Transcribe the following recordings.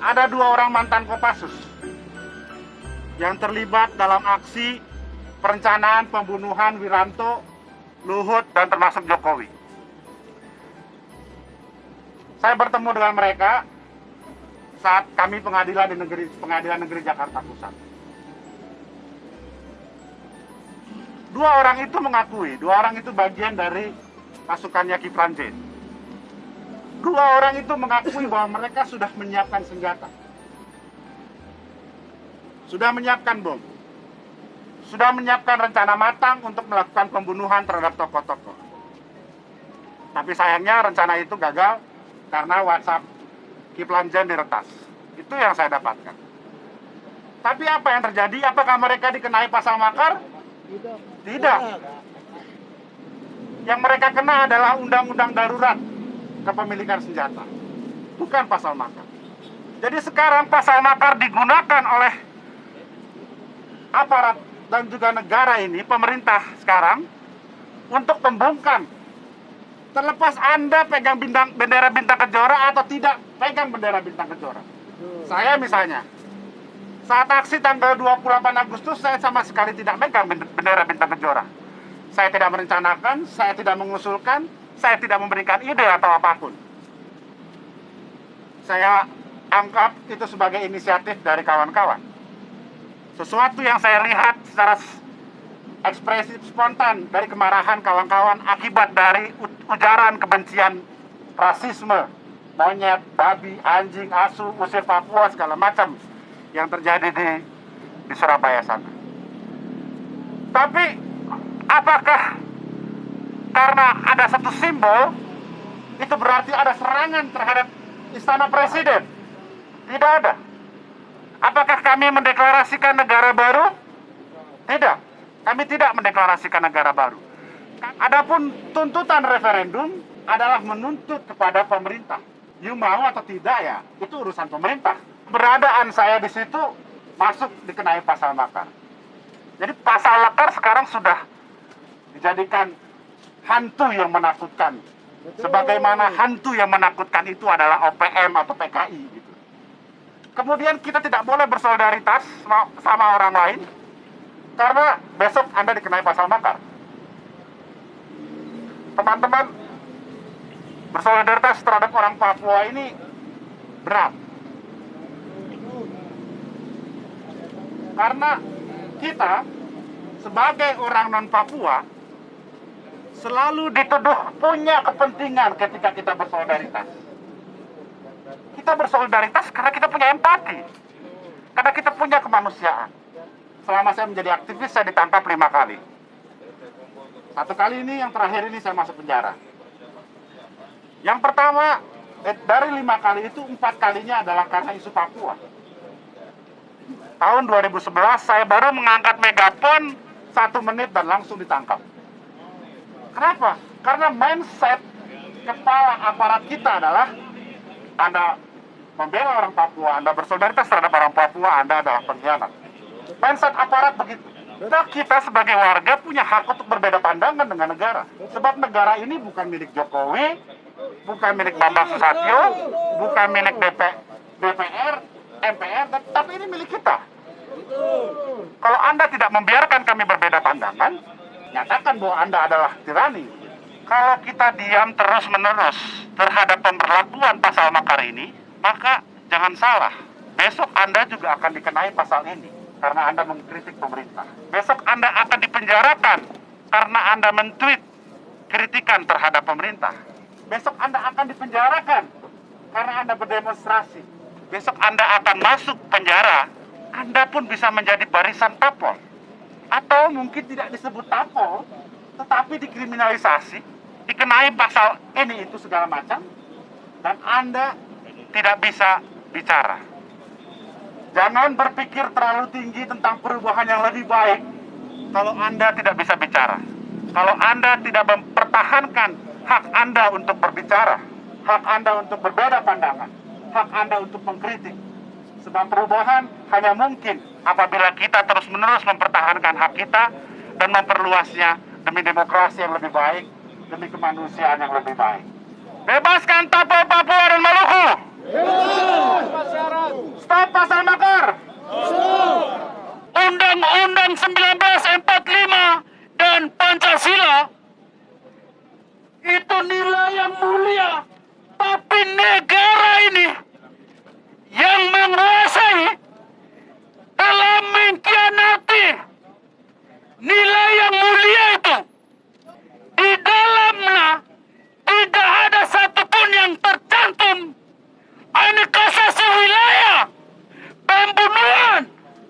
ada 2 orang mantan Kopassus yang terlibat dalam aksi perencanaan pembunuhan Wiranto, Luhut, dan termasuk Jokowi. Saya bertemu dengan mereka saat kami Pengadilan Negeri Jakarta Pusat. 2 orang itu mengakui, 2 orang itu bagian dari pasukannya Kiflan Zain. 2 orang itu mengakui bahwa mereka sudah menyiapkan senjata, sudah menyiapkan bom, sudah menyiapkan rencana matang untuk melakukan pembunuhan terhadap tokoh-tokoh. Tapi sayangnya rencana itu gagal karena WhatsApp Kiflan Zain diretas. Itu yang saya dapatkan. Tapi apa yang terjadi? Apakah mereka dikenai pasal makar? Tidak. Yang mereka kena adalah Undang-Undang Darurat Kepemilikan Senjata, bukan pasal makar. Jadi sekarang pasal makar digunakan oleh aparat dan juga negara ini, pemerintah sekarang, untuk membungkam. Terlepas Anda pegang bendera bintang kejora atau tidak pegang bendera bintang kejora. Saya misalnya, saat aksi tanggal 28 Agustus, saya sama sekali tidak pegang bendera bintang kejora. Saya tidak merencanakan, saya tidak mengusulkan, saya tidak memberikan ide atau apapun. Saya anggap itu sebagai inisiatif dari kawan-kawan. Sesuatu yang saya lihat secara ekspresif spontan dari kemarahan kawan-kawan akibat dari ujaran kebencian rasisme, monyet, babi, anjing, asu, usir Papua, segala macam yang terjadi di Surabaya sana. Tapi apakah karena ada satu simbol itu berarti ada serangan terhadap Istana Presiden? Tidak ada. Apakah kami mendeklarasikan negara baru? Tidak. Kami tidak mendeklarasikan negara baru. Adapun tuntutan referendum adalah menuntut kepada pemerintah. You mau atau tidak ya, itu urusan pemerintah. Beradaan saya di situ masuk dikenai pasal makar. Jadi pasal makar sekarang sudah dijadikan hantu yang menakutkan. Sebagaimana hantu yang menakutkan itu adalah OPM atau PKI gitu. Kemudian kita tidak boleh bersolidaritas sama orang lain karena besok Anda dikenai pasal makar. Teman-teman, bersolidaritas terhadap orang Papua ini berat. Karena kita sebagai orang non-Papua selalu dituduh punya kepentingan ketika kita bersolidaritas. Kita bersolidaritas karena kita punya empati, karena kita punya kemanusiaan. Selama saya menjadi aktivis, saya ditangkap 5 kali. 1 kali ini, yang terakhir ini saya masuk penjara. Yang pertama, dari 5 kali itu 4 kalinya adalah karena isu Papua. Tahun 2011 saya baru mengangkat megafon 1 menit dan langsung ditangkap. Kenapa? Karena mindset kepala aparat kita adalah Anda membela orang Papua, Anda bersolidaritas terhadap orang Papua, Anda adalah pengkhianat. Mindset aparat begitu. Nah, kita sebagai warga punya hak untuk berbeda pandangan dengan negara. Sebab negara ini bukan milik Jokowi, bukan milik Bambang Susatyo, bukan milik DPR, MPR, tapi ini milik kita. Kalau Anda tidak membiarkan kami berbeda pandangan, nyatakan bahwa Anda adalah tirani. Kalau kita diam terus-menerus terhadap pemberlakuan pasal makar ini, maka jangan salah, besok Anda juga akan dikenai pasal ini karena Anda mengkritik pemerintah. Besok Anda akan dipenjarakan karena Anda men-tweet kritikan terhadap pemerintah. Besok Anda akan dipenjarakan karena Anda berdemonstrasi. Besok Anda akan masuk penjara, Anda pun bisa menjadi barisan tapol. Atau mungkin tidak disebut tapol, tetapi dikriminalisasi, dikenai pasal ini itu segala macam, dan Anda tidak bisa bicara. Jangan berpikir terlalu tinggi tentang perubahan yang lebih baik kalau Anda tidak bisa bicara. Kalau Anda tidak mempertahankan hak Anda untuk berbicara, hak Anda untuk berbeda pandangan, hak Anda untuk mengkritik. Sebab perubahan hanya mungkin apabila kita terus-menerus mempertahankan hak kita dan memperluasnya demi demokrasi yang lebih baik, demi kemanusiaan yang lebih baik. Bebaskan Tapol, Papua, dan Maluku! Stop pasal makar. Undang-Undang 1945 dan Pancasila itu nilai yang mulia, tapi negara ini yang menguasai telah mengkhianati nilai yang mulia itu. Di dalamnya tidak ada satupun yang tercantum aneka asasi wilayah, pembunuhan,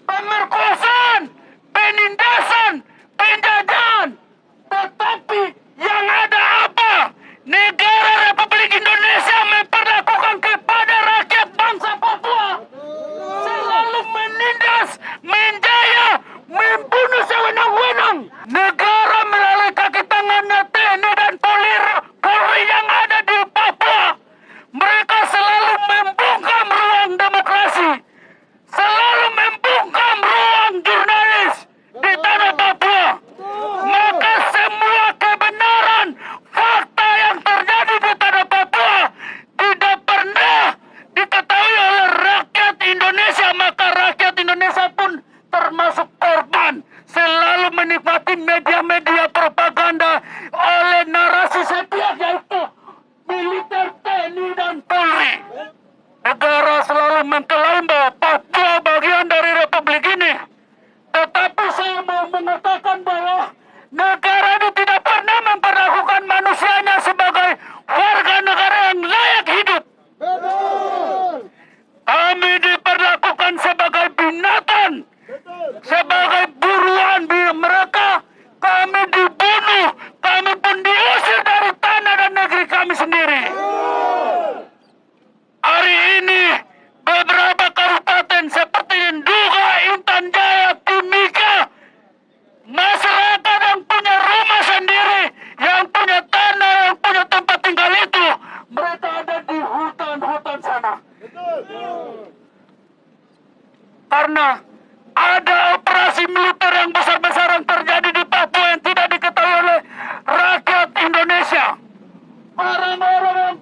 pemerkosaan, penindasan, penjajahan. Tetapi yang ada apa? Negara Republik Indonesia memperlakukan kepada rakyat bangsa Papua selalu menindas, menjaya, membunuh sewenang-wenang. Negara melalui kaki tangannya TNI dan Polri yang ada di Papua, mereka selalu membungkam ruang demokrasi, selalu membungkam ruang jurnalis di tanah Papua. Maka semua kebenaran, fakta yang terjadi di tanah Papua tidak pernah diketahui oleh rakyat Indonesia. Maka rakyat Indonesia pun termasuk korban, selalu menikmati media-media propaganda oleh narasi sepihak, yaitu militer, TNI, dan Polri. Negara selalu mengklaim bahwa Papua bagian dari republik ini. Tetapi saya mau mengatakan bahwa negara ini tidak pernah memperlakukan manusianya sebagai warga negara yang layak hidup. Kami diperlakukan sebagai binatang, sebagai buruan mereka. Kami dibunuh, kami pun diusir dari tanah dan negeri kami sendiri. Hari ini beberapa kabupaten seperti Nduga, Intan Jaya, Timika, masyarakat yang punya rumah sendiri, yang punya tanah, yang punya tempat tinggal itu, mereka ada di hutan-hutan sana. Karena ada operasi militer yang besar-besaran terjadi di Papua yang tidak diketahui oleh rakyat Indonesia. Orang-orang yang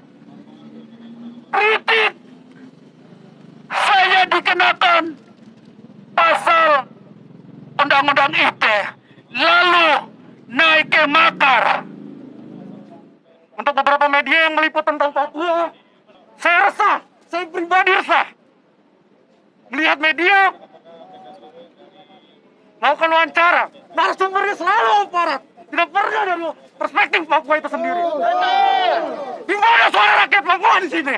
kritik saya dikenakan pasal Undang-Undang ITE, lalu naik ke makar. Untuk beberapa media yang meliput tentang Papua, saya resah, saya pribadi resah. Melihat media melakukan wawancara, narasumbernya selalu aparat, tidak pernah dari perspektif Papua itu sendiri. Di mana suara rakyat Papua di sini?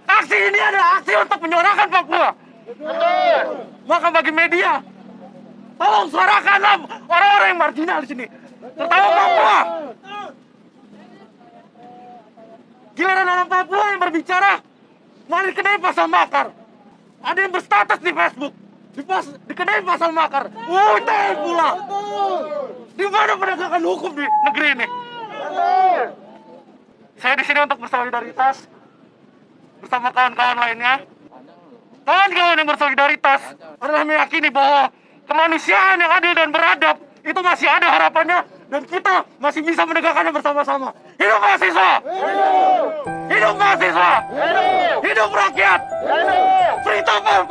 Aksi ini adalah aksi untuk menyuarakan Papua. Maka bagi media, tolong suarakanlah orang-orang yang marginal di sini, terutama Papua. Giliran orang Papua yang berbicara, malah dikenai pasal makar. Ada yang berstatus di Facebook, dikenai pasal makar. UTE pula. Di mana penegakan hukum di negeri ini? Saya di sini untuk bersolidaritas bersama kawan-kawan lainnya. Kawan-kawan yang bersolidaritas adalah meyakini bahwa kemanusiaan yang adil dan beradab itu masih ada harapannya, dan kita masih bisa menegakkannya bersama-sama. Hidup mahasiswa! Hidup mahasiswa! Hidup rakyat! Free Papua!